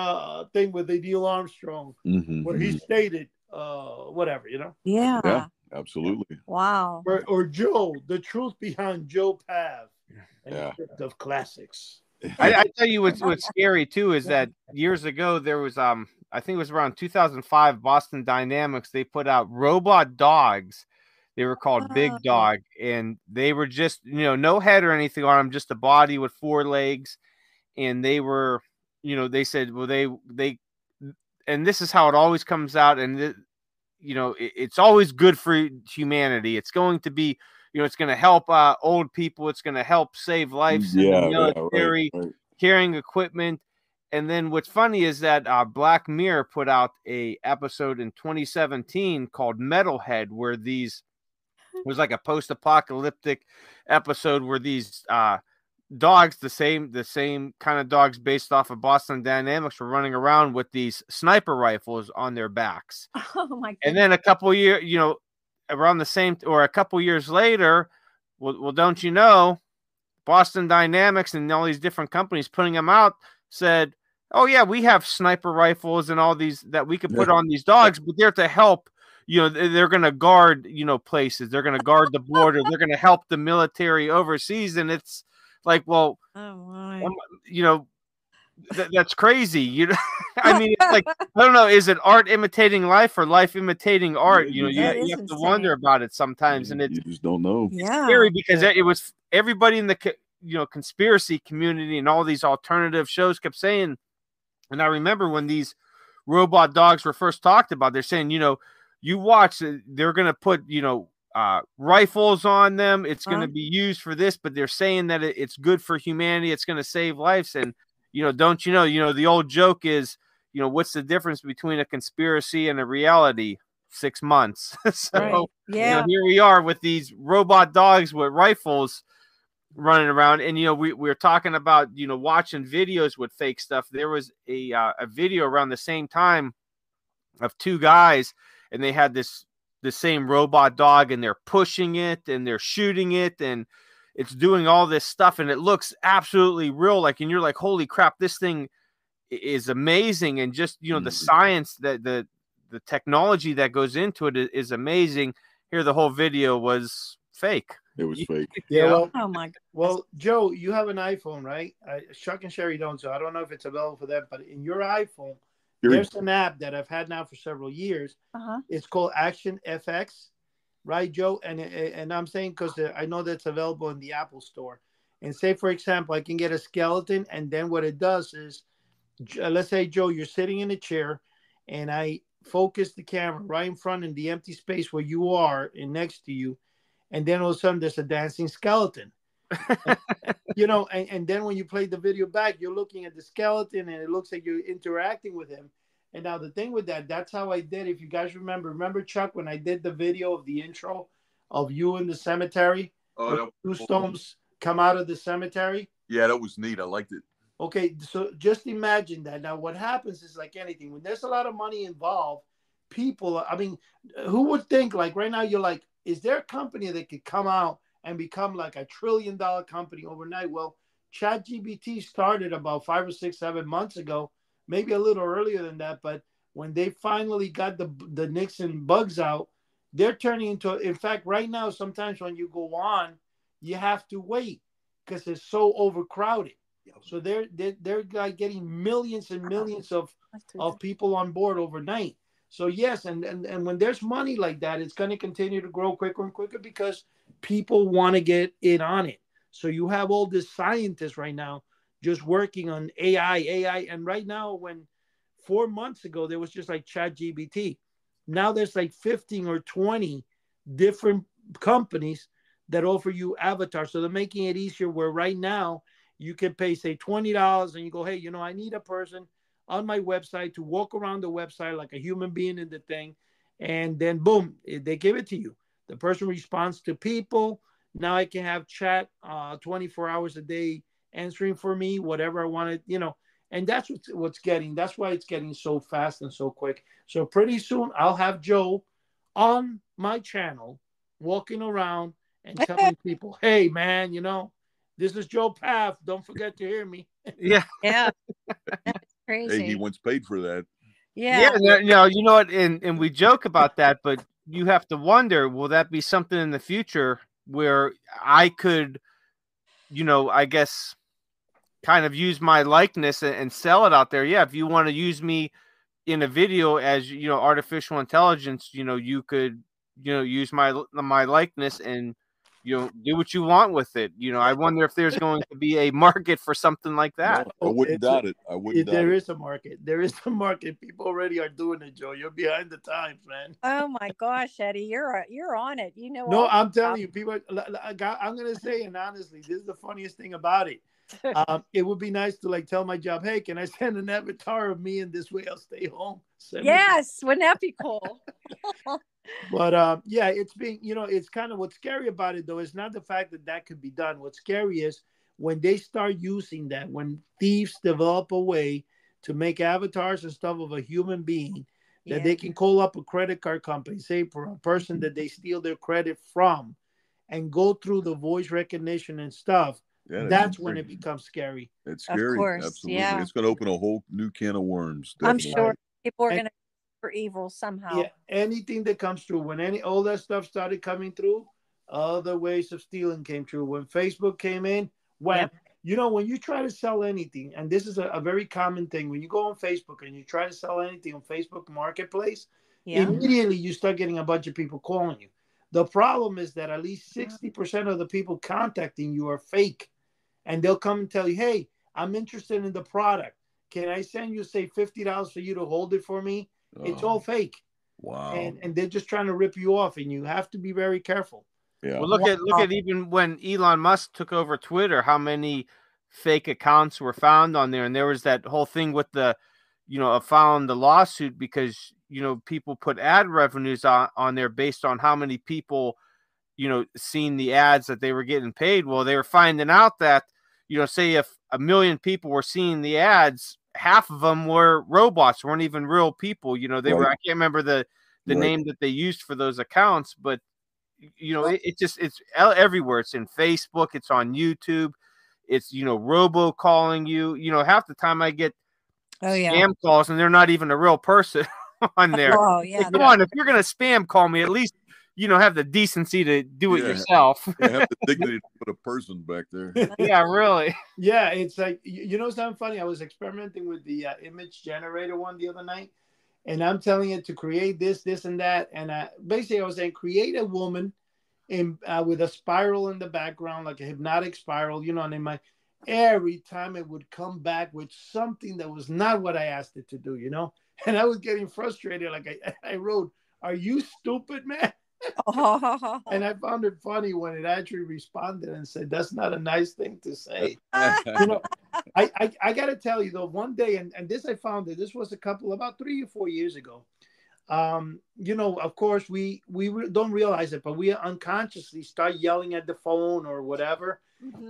thing with the Neil Armstrong, where he stated whatever, Yeah, absolutely. Wow. Or Joe, the truth behind Joe Pav and of classics. I tell you what's scary too is that years ago there was I think it was around 2005, Boston Dynamics, they put out robot dogs. They were called Big Dog, and they were just no head or anything on them, just a body with 4 legs, and they were they said, well, they and this is how it always comes out, and it's always good for humanity. It's going to be it's going to help old people. It's going to help save lives in the military, carrying equipment. And then what's funny is that Black Mirror put out a episode in 2017 called Metalhead, where it was like a post-apocalyptic episode where these dogs, the same kind of dogs based off of Boston Dynamics, were running around with these sniper rifles on their backs. Oh my God. And then a couple years, around the same, or a couple years later, well, don't you know, Boston Dynamics and all these different companies putting them out said, oh yeah, we have sniper rifles and all these that we could put on these dogs, but they're to help you know, they're going to guard, you know, places. They're going to guard the border. They're going to help the military overseas. And it's like, well, you know, that's crazy. You know, I mean, it's like, I don't know, is it art imitating life or life imitating art? You know, you have to wonder about it sometimes, and you just don't know. It's scary because it was everybody in the conspiracy community and all these alternative shows kept saying, and I remember when these robot dogs were first talked about, they're saying, you know, you watch, they're gonna put, you know, rifles on them. It's gonna be used for this, but they're saying that it's good for humanity. It's gonna save lives. And you know, don't you know, the old joke is, you know, what's the difference between a conspiracy and a reality? 6 months. So you know, here we are with these robot dogs with rifles running around. And you know, we're talking about, you know, watching videos with fake stuff. There was a video around the same time of 2 guys, and they had the same robot dog, and they're pushing it and they're shooting it, and it's doing all this stuff, and it looks absolutely real. Like, and you're like, holy crap, this thing is amazing. And just, you know, the science, that the technology that goes into it is amazing. Here, the whole video was fake. It was fake. Yeah. Well, oh my. Well, Joe, you have an iPhone, right? Chuck and Cheri don't, so I don't know if it's available for them. But in your iPhone, there's an app that I've had now for several years. It's called Action FX. Right, Joe? And I'm saying because I know that's available in the Apple Store. And say, for example, I can get a skeleton, and then what it does is, let's say, Joe, you're sitting in a chair, and I focus the camera right in front in the empty space where you are and next to you, and then all of a sudden there's a dancing skeleton. You know, and then when you play the video back, you're looking at the skeleton, and it looks like you're interacting with him. And now the thing with that's how I did. If you guys remember Chuck, when I did the video of the intro of you in the cemetery, 2 stones come out of the cemetery. Yeah, that was neat. I liked it. Okay, so just imagine that. Now what happens is, like anything, when there's a lot of money involved, people, I mean, who would think, like right now, you're like, is there a company that could come out and become like $1 trillion company overnight? Well, ChatGPT started about 5 or 6, 7 months ago. Maybe a little earlier than that, but when they finally got the Nixon bugs out, they're turning into, in fact, right now, sometimes when you go on, you have to wait because it's so overcrowded. So they're like getting millions and millions of people on board overnight. So yes, and when there's money like that, it's going to continue to grow quicker and quicker because people want to get in on it. So you have all these scientists right now just working on AI. And right now, when 4 months ago, there was just like ChatGPT. Now there's like 15 or 20 different companies that offer you avatars. So they're making it easier where right now you can pay, say, $20 and you go, hey, you know, I need a person on my website to walk around the website like a human being in the thing. And then boom, they give it to you. The person responds to people. Now I can have chat 24 hours a day answering for me, whatever I wanted, you know, and that's that's why it's getting so fast and so quick. So pretty soon I'll have Joe on my channel walking around and telling people, hey man, you know, this is Joe Paff. Don't forget to hear me. Yeah. That's crazy. Hey, he once paid for that. Yeah. No, you know what? And we joke about that, but you have to wonder, will that be something in the future where I could, you know, I guess kind of use my likeness and sell it out there? Yeah, if you want to use me in a video as, you know, artificial intelligence, you know, you could, you know, use my likeness and, you know, do what you want with it. You know, I wonder if there's going to be a market for something like that. No, I wouldn't doubt it. There is a market. There is a market. People already are doing it, Joe. You're behind the times, man. Oh my gosh, Eddie, you're on it. You know. No, I'm telling you, people. I'm gonna say, and honestly, this is the funniest thing about it. It would be nice to like tell my job, hey, can I send an avatar of me, and this way I'll stay home. Yes, wouldn't that be cool? But yeah, it's being, you know, it's kind of what's scary about it, though. It's not the fact that could be done. What's scary is when they start using that, when thieves develop a way to make avatars and stuff of a human being that they can call up a credit card company, say for a person that they steal their credit from, and go through the voice recognition and stuff. Yeah, that's when it becomes scary. It's scary. Of course, absolutely. Yeah. It's going to open a whole new can of worms. Definitely. I'm sure people are going to for evil somehow. Yeah, anything that comes through, when all that stuff started coming through, other ways of stealing came through. When Facebook came in, when when you try to sell anything, and this is a very common thing, when you go on Facebook and you try to sell anything on Facebook Marketplace, immediately you start getting a bunch of people calling you. The problem is that at least 60% of the people contacting you are fake, and they'll come and tell you, "Hey, I'm interested in the product. Can I send you, say, $50 for you to hold it for me?" It's all fake. Wow. And they're just trying to rip you off, and you have to be very careful. Yeah. Well, look at even when Elon Musk took over Twitter, how many fake accounts were found on there, and there was that whole thing with the, found the lawsuit because people put ad revenues on there based on how many people seen the ads that they were getting paid. Well, they were finding out that say if 1 million people were seeing the ads, half of them were robots, weren't even real people. They were, I can't remember the name that they used for those accounts, but it's everywhere. It's in Facebook, it's on YouTube, it's robo calling you. Half the time I get scam calls and they're not even a real person on there. Oh yeah. Hey, come on, if you're gonna spam call me, at least have the decency to do it yourself. Have the dignity to put a person back there. Yeah, really. Yeah, it's like, something funny. I was experimenting with the image generator one the other night, and I'm telling it to create this, and that. And basically I was saying, create a woman with a spiral in the background, like a hypnotic spiral, and every time it would come back with something that was not what I asked it to do, and I was getting frustrated. Like I wrote, "Are you stupid, man?" And I found it funny when it actually responded and said, "That's not a nice thing to say." I got to tell you though, one day, and this I found that this was about 3 or 4 years ago. Of course we don't realize it, but we unconsciously start yelling at the phone or whatever.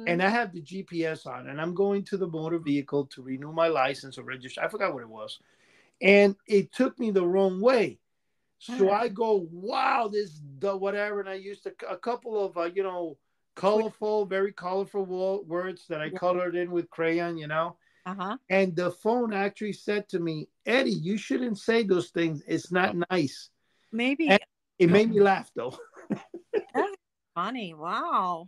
And I have the GPS on, and I'm going to the motor vehicle to renew my license or register. I forgot what it was, and it took me the wrong way. So I go, "Wow, whatever," and I used a couple of very colorful words that I colored in with crayon, And the phone actually said to me, "Eddie, you shouldn't say those things. It's not nice." Maybe. And it made me laugh though. That's funny. Wow.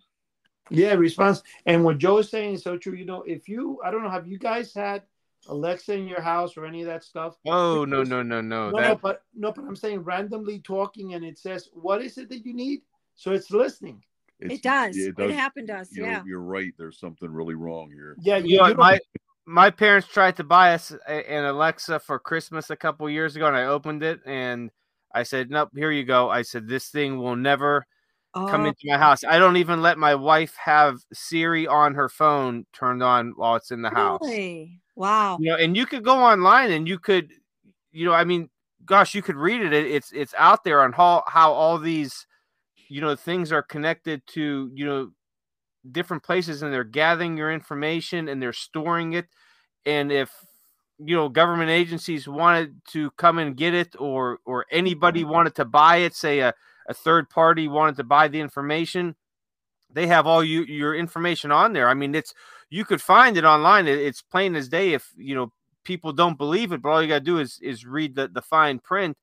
Yeah, response. And what Joe is saying is so true. I don't know, have you guys had Alexa in your house or any of that stuff? Oh, no. But I'm saying randomly talking, and it says, "What is it that you need?" So it's listening. It does. It happened to us. You're right. There's something really wrong here. Yeah, my parents tried to buy us an Alexa for Christmas a couple years ago, and I opened it and I said, "Nope, here you go." I said, "This thing will never come into my house." I don't even let my wife have Siri on her phone turned on while it's in the house. Really? Wow. And you could go online and you could, gosh, you could read it. It's out there on how all these, things are connected to, different places, and they're gathering your information and they're storing it. And if, government agencies wanted to come and get it, or anybody wanted to buy it, say a third party wanted to buy the information, they have all your information on there. I mean, you could find it online. It's plain as day if, people don't believe it, but all you got to do is read the fine print.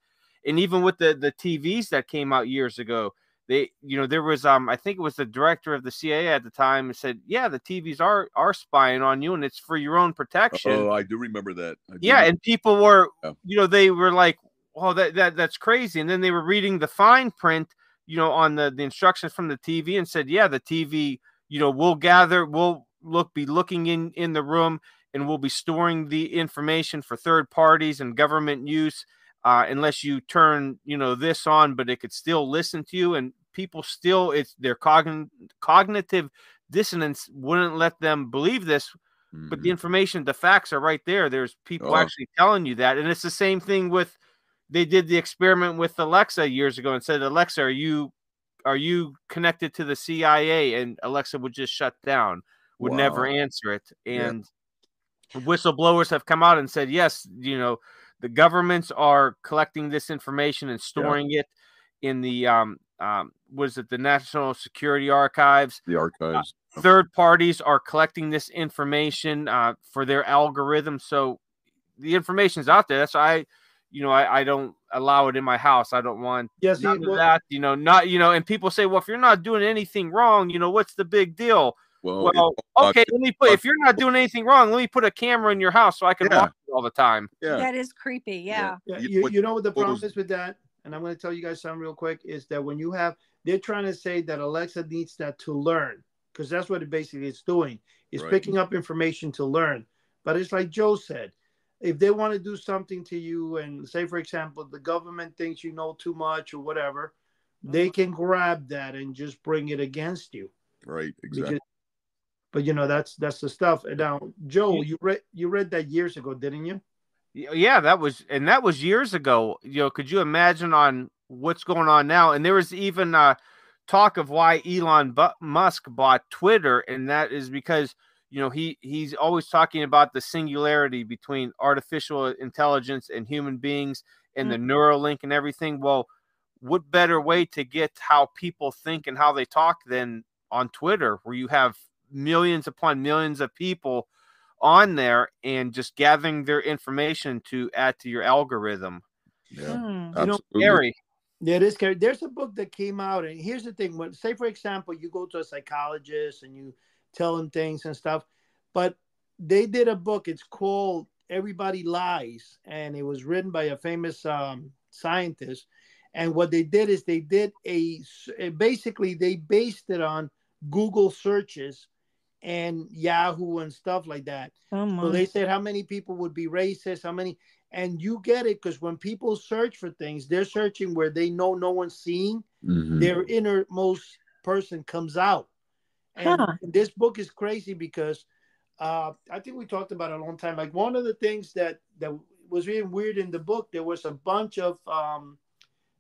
And even with the TVs that came out years ago, there was, I think it was the director of the CIA at the time said, "Yeah, the TVs are spying on you, and it's for your own protection." Oh, I do remember that. And people were, they were like, "Oh, that's crazy." And then they were reading the fine print, on the instructions from the TV, and said, "Yeah, the TV, we'll be looking in the room, and we'll be storing the information for third parties and government use, unless you turn, this on, but it could still listen to you." And people still, their cognitive dissonance wouldn't let them believe this, but the information, the facts are right there. There's people actually telling you that. And it's the same thing with, they did the experiment with Alexa years ago and said, "Alexa, are you connected to the CIA?" And Alexa would just shut down, would never answer it. And whistleblowers have come out and said, yes, the governments are collecting this information and storing it in the the National Security Archives. The archives. Third parties are collecting this information for their algorithm. So the information's out there. That's why I don't allow it in my house. I don't want Yes, none of that, not, and people say, well, if you're not doing anything wrong, what's the big deal? Well, Okay, if you're not doing anything wrong, let me put a camera in your house so I can watch it all the time. Yeah. That is creepy. Yeah. You know what the problem is with that? And I'm going to tell you guys something real quick, is that when they're trying to say that Alexa needs that to learn, because that's what it basically is doing. It's picking up information to learn. But it's like Joe said, if they want to do something to you, and say, for example, the government thinks you know too much or whatever, they can grab that and just bring it against you. Right, exactly. But that's the stuff. And now, Joe, you read that years ago, didn't you? Yeah, that was years ago. Could you imagine on what's going on now? And there was even talk of why Elon Musk bought Twitter, and that is because he's always talking about the singularity between artificial intelligence and human beings and the Neuralink and everything. Well, what better way to get how people think and how they talk than on Twitter, where you have millions upon millions of people on there and just gathering their information to add to your algorithm. Yeah, Scary. Yeah, it is scary. There's a book that came out, and here's the thing: when, say, for example, you go to a psychologist and you tell them things and stuff, but they did a book. It's called "Everybody Lies," and it was written by a famous scientist. And what they did is they did basically they based it on Google searches and Yahoo and stuff like that. So they said how many people would be racist, how many, and you get it, because when people search for things, they're searching where they know no one's seeing. Their innermost person comes out. And this book is crazy because I think we talked about it a long time. Like, one of the things that was really weird in the book, there was a bunch of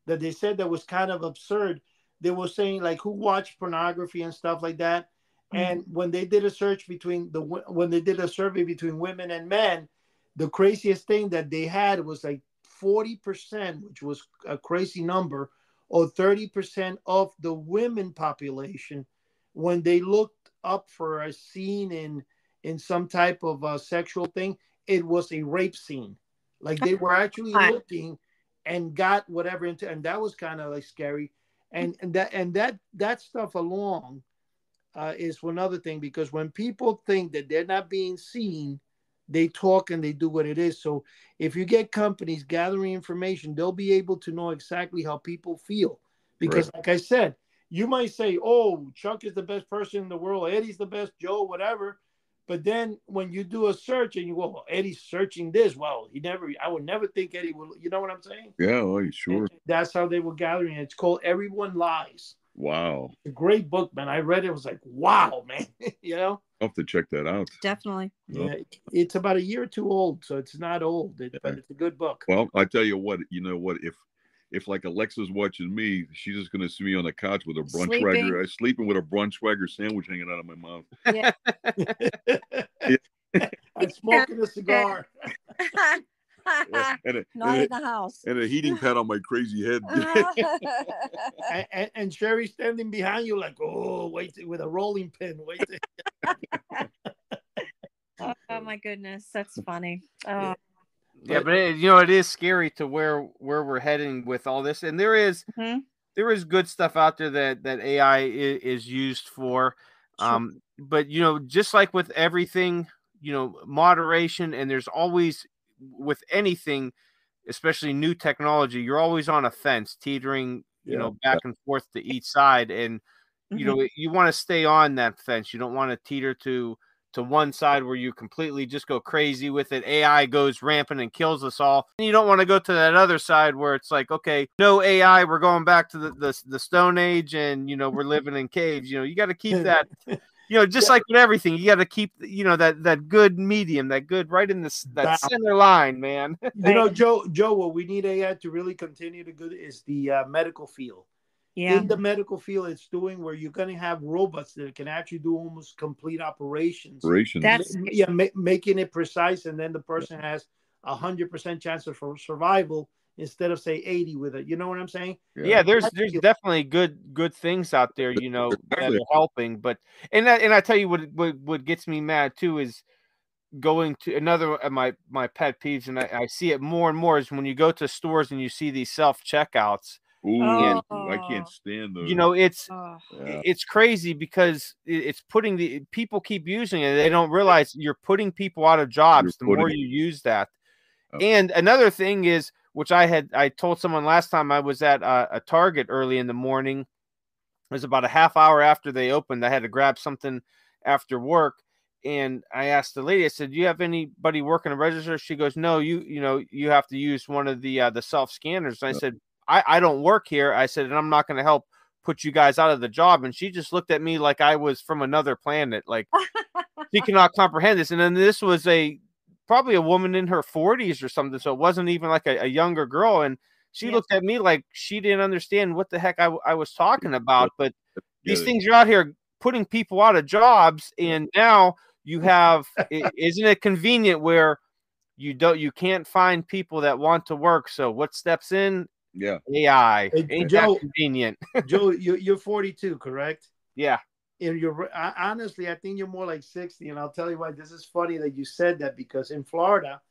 that they said that was kind of absurd. They were saying, like, who watched pornography and stuff like that. And when they did a survey between women and men, the craziest thing that they had was like 40%, which was a crazy number, or 30% of the women population, when they looked up for a scene in some type of sexual thing, it was a rape scene. Like, they were actually looking and got whatever into, and that was kind of like scary. And that stuff along is one other thing, because when people think that they're not being seen, they talk and they do what it is. So if you get companies gathering information, they'll be able to know exactly how people feel. Because like I said, you might say, oh, Chuck is the best person in the world, Eddie's the best, Joe, whatever. But then when you do a search and you go, well, Eddie's searching this, well, I would never think Eddie will, you know what I'm saying? Yeah, oh, sure. And that's how they were gathering. It's called Everyone Lies. Wow. It's a great book, man. I read it. It was like, wow, man. I'll have to check that out. Definitely. Yeah, it's about a year or two old, so it's not old, but it's a good book. Well, I tell you what, if like Alexa's watching me, she's just gonna see me on the couch with a brunch sleeping with a brunchwagger sandwich hanging out of my mouth. Yeah. I'm smoking a cigar. Not in the house. And a heating pad on my crazy head. and Cheri standing behind you like, oh, wait, with a rolling pin. Wait. Oh my goodness, that's funny. Yeah, but it is scary to where we're heading with all this, and there is good stuff out there that AI is used for. But just like with everything, moderation, and there's always, with anything, especially new technology, you're always on a fence, teetering, back and forth to each side, and you want to stay on that fence. You don't want to teeter to one side where you completely just go crazy with it. AI goes rampant and kills us all. And you don't want to go to that other side where it's like, okay, no AI, we're going back to the Stone Age, and we're living in caves. You got to keep that. Just like with everything, you got to keep, that good medium, that good right in that center line, man. Joe, what we need AI to really continue to do is the medical field. Yeah. In the medical field, it's doing where you're going to have robots that can actually do almost complete operations. Making it precise, and then the person has 100% chance of survival instead of, say, 80 with it. You know what I'm saying? Yeah, there's definitely good things out there, that are helping. But and I tell you what gets me mad too is going to another of my pet peeves, and I see it more and more, is when you go to stores and you see these self checkouts. Ooh, Oh. I can't stand those. You know, it's Oh. Yeah. it's crazy because it's putting the people keep using it. They don't realize you're putting people out of jobs the more you use that. Oh. And another thing is, which I told someone last time I was at a Target early in the morning. It was about a half hour after they opened. I had to grab something after work. And I asked the lady, I said, do you have anybody working a register? She goes, no, you have to use one of the self scanners. And I said, I don't work here. I said, and I'm not going to help put you guys out of the job. And she just looked at me like I was from another planet. Like she cannot comprehend this. And then this was probably a woman in her 40s or something. So it wasn't even like a younger girl. And she looked at me like she didn't understand what the heck I was talking about. But these things are out here putting people out of jobs. And now you have, isn't it convenient where you can't find people that want to work? So what steps in? Yeah. AI. Hey, Ain't Joe, that convenient? Joe, you're 42, correct? Yeah. And honestly, I think you're more like 60. And I'll tell you why. This is funny that you said that, because in Florida,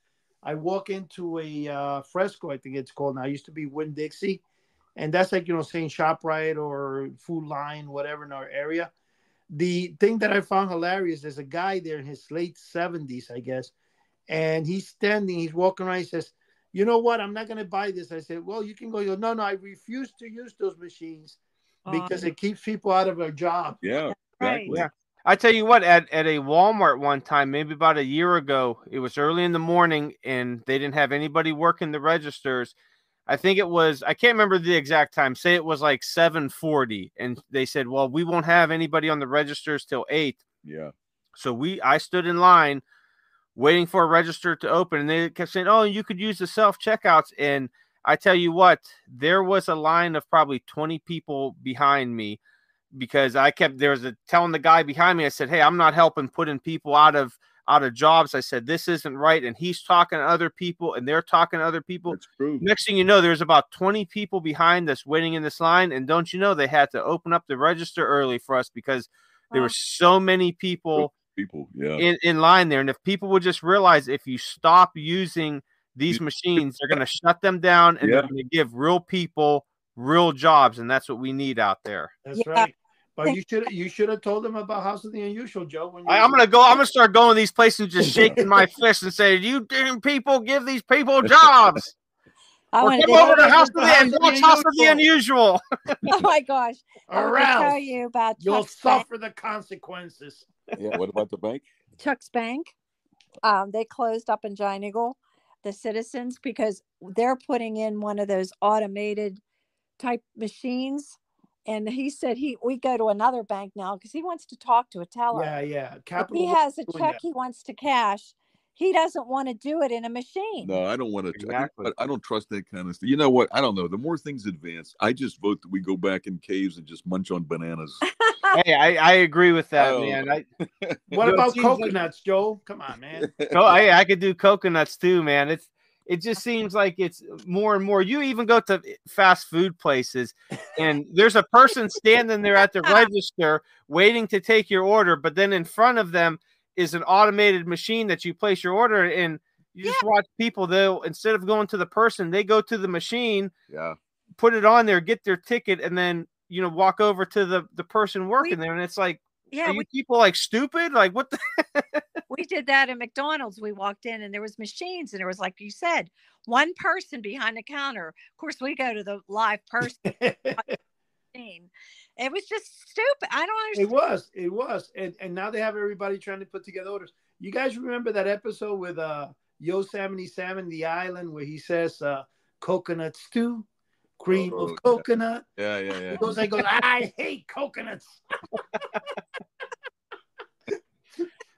I walk into a Fresco, I think it's called now. It used to be Winn-Dixie. And that's like, saying ShopRite or Food Line, whatever in our area. The thing that I found hilarious, there's a guy there in his late 70s, I guess. And he's walking around, he says, you know what? I'm not going to buy this. I said, well, you can go. He goes, no, I refuse to use those machines because it keeps people out of a job. Yeah, exactly. Yeah. I tell you what, at a Walmart one time, maybe about a year ago, it was early in the morning and they didn't have anybody working the registers. I think it was, I can't remember the exact time. Say it was like 7:40. And they said, well, we won't have anybody on the registers till 8. Yeah. So I stood in line waiting for a register to open, and they kept saying, oh, you could use the self-checkouts. And I tell you what, there was a line of probably 20 people behind me, because telling the guy behind me, I said, hey, I'm not helping putting people out of jobs. I said, this isn't right. And he's talking to other people and they're talking to other people. That's true. Next thing you know, there's about 20 people behind us waiting in this line. And don't you know, they had to open up the register early for us because there were so many people in line there. And if people would just realize, if you stop using these machines, they're going to shut them down and they're going to give real people real jobs. And that's what we need out there. That's right. But you should have told them about House of the Unusual, Joe. I'm gonna start going to these places and just shaking my fist and say, "You damn people, give these people jobs." Or come over to House of the Unusual. Oh my gosh! Or I tell you about you'll suffer the consequences. Yeah. What about the bank? Chuck's Bank. They closed up in Giant Eagle, the Citizens, because they're putting in one of those automated type machines. And he said we go to another bank now because he wants to talk to a teller. Yeah. If he has a check he wants to cash, he doesn't want to do it in a machine. No, I don't want to. Exactly. I don't trust that kind of stuff. You know what? I don't know. The more things advance, I just vote that we go back in caves and just munch on bananas. Hey, I agree with that, man. What about coconuts, Joe? Come on, man. I could do coconuts too, man. It just seems like it's more and more. You even go to fast food places and there's a person standing there at the register waiting to take your order, but then in front of them is an automated machine that you place your order in. You just watch people, though, instead of going to the person, they go to the machine, put it on there, get their ticket, and then, walk over to the person working there. And it's like, are you people like stupid? Like, what the We did that at McDonald's. We walked in and there was machines and there was, like you said, one person behind the counter. Of course, we go to the live person. It was just stupid. I don't understand. It was. And now they have everybody trying to put together orders. You guys remember that episode with Yosemite Sam in the island where he says coconut stew, cream of coconut? Yeah. He goes, I hate coconuts.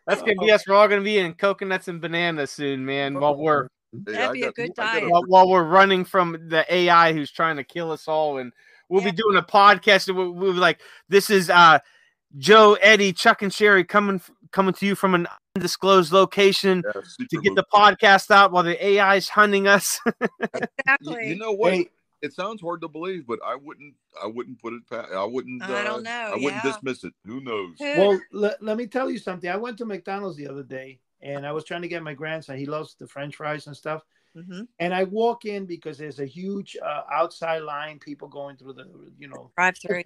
That's gonna be us. We're all gonna be in coconuts and bananas soon, man. That'd be a good diet. While we're running from the AI who's trying to kill us all, and we'll be doing a podcast. And we'll be like, "This is Joe, Eddie, Chuck, and Cheri coming to you from an undisclosed location to get the podcast out while the AI is hunting us." Exactly. You know what? Hey, it sounds hard to believe, but I wouldn't put it past. I wouldn't. I don't know. I wouldn't dismiss it. Who knows? Well, let me tell you something. I went to McDonald's the other day, and I was trying to get my grandson. He loves the French fries and stuff. Mm-hmm. And I walk in because there's a huge outside line, people going through the, drive-through.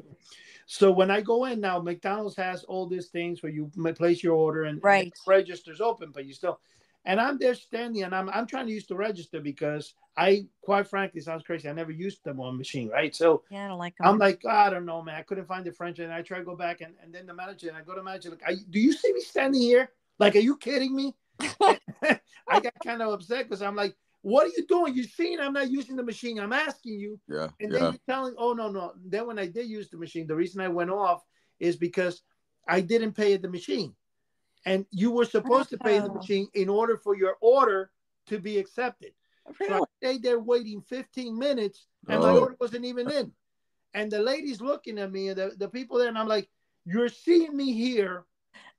So when I go in now, McDonald's has all these things where you place your order and Right. the register's open, but you still. And I'm there standing, and I'm trying to use the register because I, quite frankly, sounds crazy, I never used the one machine, right? So Yeah, I don't like them. I'm like, I don't know, man. I couldn't find the French, and I try to go back, and then the manager, and I go to manager, like, do you see me standing here? Like, are you kidding me? I got kind of upset because I'm like, what are you doing? You seen I'm not using the machine. I'm asking you. Yeah. And then you're telling, oh, no. Then when I did use the machine, the reason I went off is because I didn't pay at the machine. And you were supposed to pay the machine in order for your order to be accepted. Really? So I stayed there waiting 15 minutes, and my order wasn't even in. And the lady's looking at me, and the people there, and I'm like, you're seeing me here,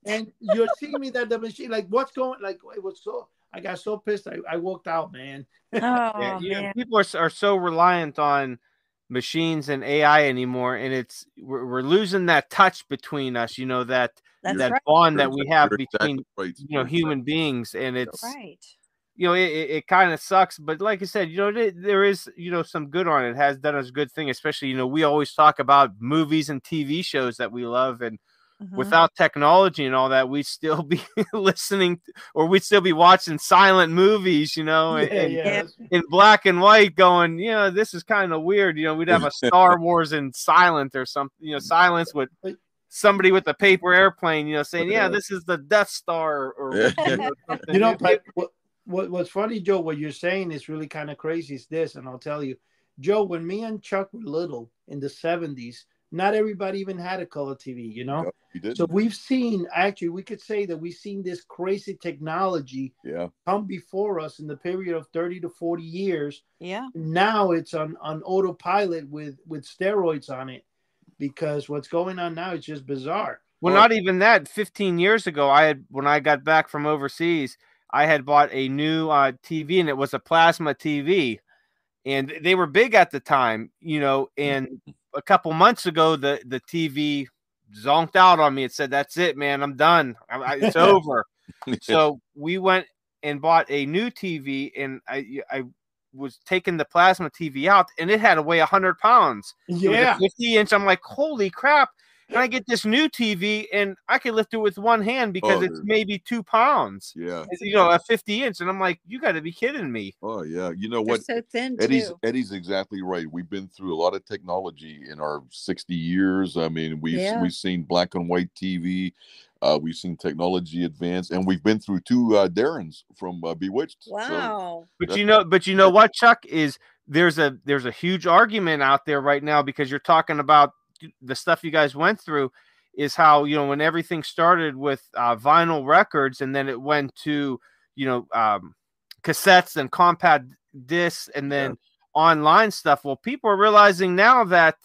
and you're seeing me that the machine, like, what's going, like, it was so, I got so pissed, I walked out, man. Oh, man. People are so reliant on machines and AI anymore, and we're losing that touch between us, that bond that we have between human beings, and it's right. It kind of sucks, but like I said, there is some good on it. It has done us a good thing, especially we always talk about movies and TV shows that we love, and without technology and all that, we'd still be listening or we'd still be watching silent movies, in black and white, going, this is kind of weird. We'd have a Star Wars in silent or something, silence with somebody with a paper airplane, saying, this is the Death Star or but what's funny, Joe, what you're saying is really kind of crazy is this, and I'll tell you, Joe, when me and Chuck were little in the 70s, not everybody even had a color TV, So we've seen, actually, we could say that we've seen this crazy technology come before us in the period of 30 to 40 years. Yeah. Now it's on autopilot with steroids on it, because what's going on now is just bizarre. Well, not even that. 15 years ago, when I got back from overseas, I had bought a new TV, and it was a plasma TV, and they were big at the time, and a couple months ago, the TV zonked out on me. It said, that's it, man. I'm done. It's over. So we went and bought a new TV, and I was taking the plasma TV out, and it had to weigh 100 pounds. Yeah. 50-inch. I'm like, holy crap. And I get this new TV, and I can lift it with one hand because it's maybe 2 pounds. Yeah. It's, a 50-inch. And I'm like, you got to be kidding me. Oh, yeah. You know what? They're so thin, Eddie's exactly right. We've been through a lot of technology in our 60 years. I mean, we've seen black and white TV. We've seen technology advance, and we've been through 2 Darrens from Bewitched. Wow. So but you know what, Chuck, is there's a huge argument out there right now, because you're talking about the stuff you guys went through, is how, when everything started with vinyl records, and then it went to, cassettes and compact discs, and then online stuff. Well, people are realizing now that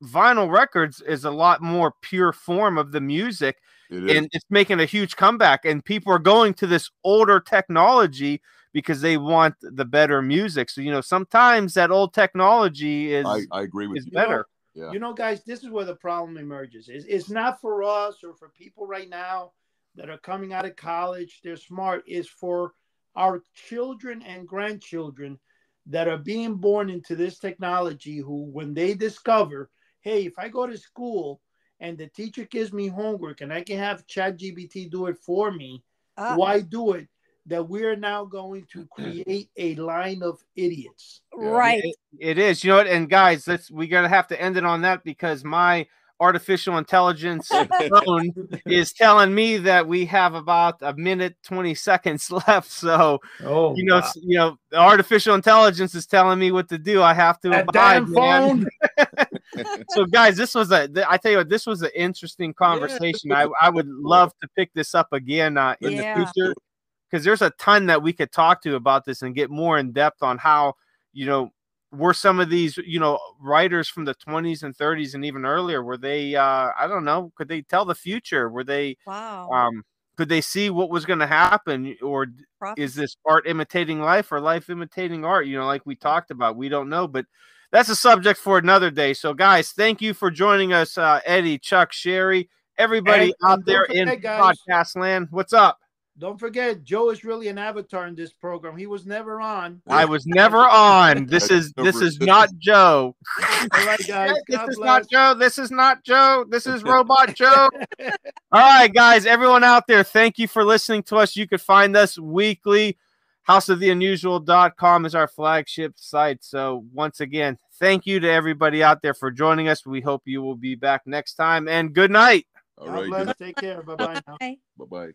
vinyl records is a lot more pure form of the music, and it's making a huge comeback, and people are going to this older technology because they want the better music. So, sometimes that old technology is, I agree with is you. better. Yeah. Guys, this is where the problem emerges. It's not for us or for people right now that are coming out of college, they're smart. It's for our children and grandchildren that are being born into this technology, who, when they discover, hey, if I go to school and the teacher gives me homework and I can have ChatGPT do it for me, why do it? That we're now going to create a line of idiots. Right. It is. You know what? And guys, we're going to have to end it on that, because my artificial intelligence phone is telling me that we have about 1 minute, 20 seconds left. So, the artificial intelligence is telling me what to do. I have to abide, man. So, guys, I tell you what, this was an interesting conversation. I would love to pick this up again in the future, because there's a ton that we could talk to about this and get more in depth on how, were some of these, writers from the 20s and 30s and even earlier, were they, I don't know, could they tell the future? Were they, could they see what was going to happen? Or is this art imitating life or life imitating art? Like we talked about, we don't know, but that's a subject for another day. So, guys, thank you for joining us, Eddie, Chuck, Cheri, everybody out there in podcast land. What's up? Don't forget, Joe is really an avatar in this program. He was never on. I was never on. This is not Joe. All right, guys. This is not Joe. This is not Joe. This is Robot Joe. All right, guys. Everyone out there, thank you for listening to us. You can find us weekly. HouseOfTheUnusual.com is our flagship site. So once again, thank you to everybody out there for joining us. We hope you will be back next time. And good night. All right. God bless. Take care. Bye-bye now. Bye-bye.